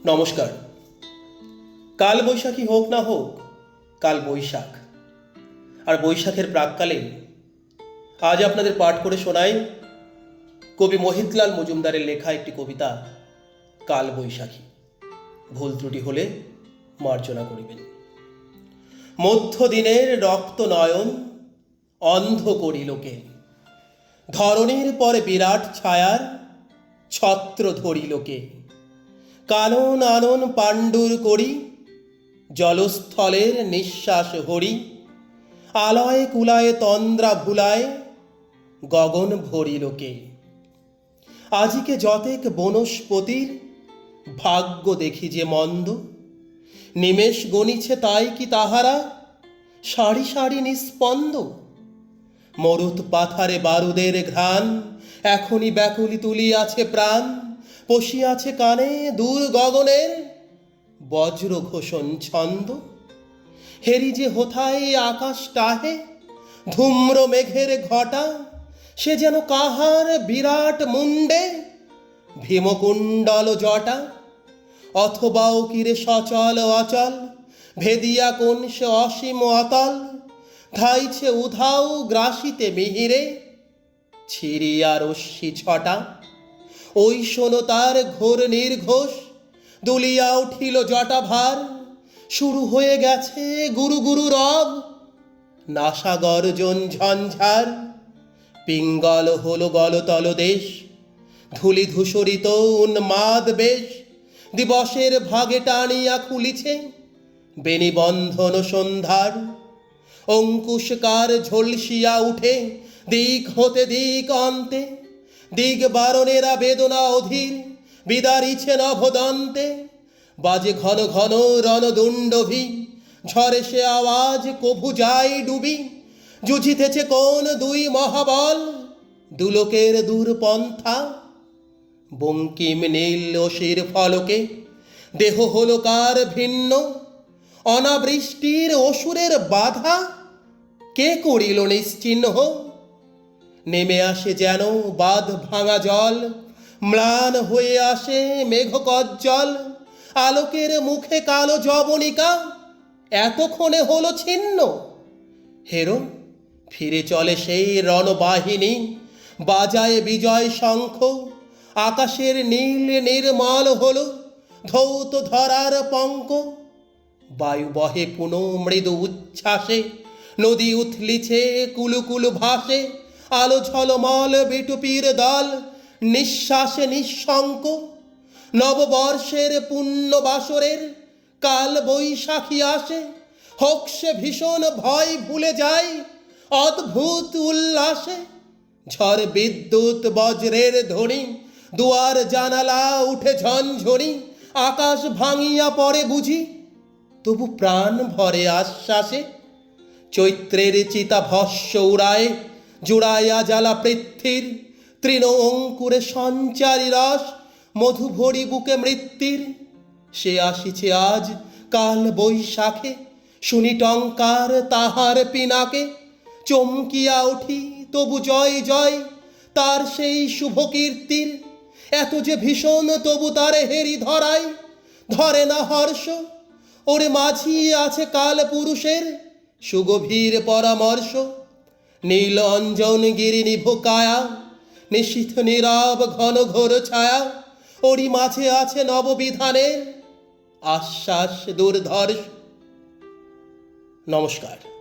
নমস্কার। কাল বৈশাখী হোক না হোক, কাল বৈশাখ। আর বৈশাখের প্রাককালে আজ আপনাদের পাঠ করে শোনাই কবি মোহিতলাল মজুমদারের লেখা একটি কবিতা, কাল বৈশাখী। ভুল ত্রুটি হলে মার্জনা করিবেন। মধ্যদিনের রক্ত নয়ন অন্ধ করিলোকে, ধরণীর পরে বিরাট ছায়ার ছত্র ধরিলোকে। কানন আনন পাণ্ডুর করি, জলস্থলের নিঃশ্বাস হরি। আলয় কুলায় তন্দ্রা ভুলায়, গগন ভরিলোকে। আজিকে যতেক বনস্পতির ভাগ্য দেখি যে মন্দ। নিমেষ গণিছে তাই কি তাহারা সারি সারি নিস্পন্দ। মরুত পাথারে বারুদের ঘ্রাণ, এখনই ব্যাকুলি তুলিয়াছে প্রাণ। পশিয়াছে কানে দূর গগনের বজ্র ঘোষণ ছন্দ। হেরি যে হোথায় আকাশ টাহে, ধূম্র মেঘের ঘটা। সে যেন কাহার বিরাট মুন্ডে ভীমকুণ্ডল জটা। অথবা কিরে সচল অচল, ভেদিয়া কোন সে অসীম অতল। ধাইছে উধাও গ্রাসিতে মিহিরে, ছিড়িয়া রশ্মি ছটা। ওই শোনো তার ঘোর নির্ঘোষ, দুলিয়া উঠিল জটা ভার। শুরু হয়ে গেছে গুরু গুরু রব, নাসা গর্জন ঝঞ্ঝার। পিঙ্গল হলো গলতল দেশ, ধূলি ধূসরিত উন্মাদ বেশ। দিবসের ভাগে টানিয়া খুলিছে বেনিবন্ধন সন্ধ্যার। অঙ্কুশকার ঝলসিয়া উঠে দিক হতে দিক অন্তে। দিগ বারণেরা বেদনা অধীর, বিদারিছে নভদন্তে। বাজে ঘন ঘন রণদুণ্ডভি, ঝরে সে আওয়াজ কভু যায় ডুবি। জুঝিতেছে কোন দুই মহাবল, দুলোকের দূরপন্থা। বঙ্কিম নীল অশির ফলকে দেহ হলো কার ভিন্ন। অনাবৃষ্টির অসুরের বাধা, কে করিল নিশ্চিহ্ন। নেমে আসে যেন বাঁধ ভাঙা জল, ম্লান হয়ে আসে মেঘকজ্জল। আলোকের মুখে কালো জবনিকা, এতক্ষণে হলো ছিন্ন। হেরো ফিরে চলে সেই রণবাহিনী, বাজায় বিজয় শঙ্খ। আকাশের নীল নির্মল হলো ধৌত ধরার পঙ্ক। বায়ু বহে পুনঃ মৃদু উচ্ছ্বাসে, নদী উথলিছে কুলুকুলু ভাসে। আলো ঝলমল বিটুপির দল, নিঃশ্বাসে নিঃশঙ্ক। নববর্ষের পুণ্য বাসরের কাল বৈশাখী আসে। হোক সে ভীষণ ভয় ভুলে যায় অদ্ভুত উল্লাসে। ঝড় বিদ্যুৎ বজ্রের ধ্বনি, দুয়ার জানালা উঠে ঝনঝনি। আকাশ ভাঙিয়া পড়ে বুঝি, তবু প্রাণ ভরে আশ্বাসে। চৈত্রের চিতা ভস্য উড়ায়, জুড়াইয়া জ্বালা পৃথ্বীর। তৃণ অঙ্কুরে সঞ্চারী রস, মধু ভরি বুকে মৃত্যুর। সে আসিছে আজ কাল বৈশাখে, শুনি টঙ্কার তাহার পিনাকে। চমকিয়া উঠি তবু জয় জয় তার সেই শুভ কীর্তির। এত যে ভীষণ তবু তারে হেরি ধরায়, ধরে না হর্ষ। ওরে মাঝি আছে কাল পুরুষের সুগভীর পরামর্শ। নীল অঞ্জন গিরি নিভু কায়া, নিশীথ নীরব ঘন ঘোর ছায়া। ওরি মাঝে আছে নববিধানের আশ্বাস দুর্ধর্ষ। নমস্কার।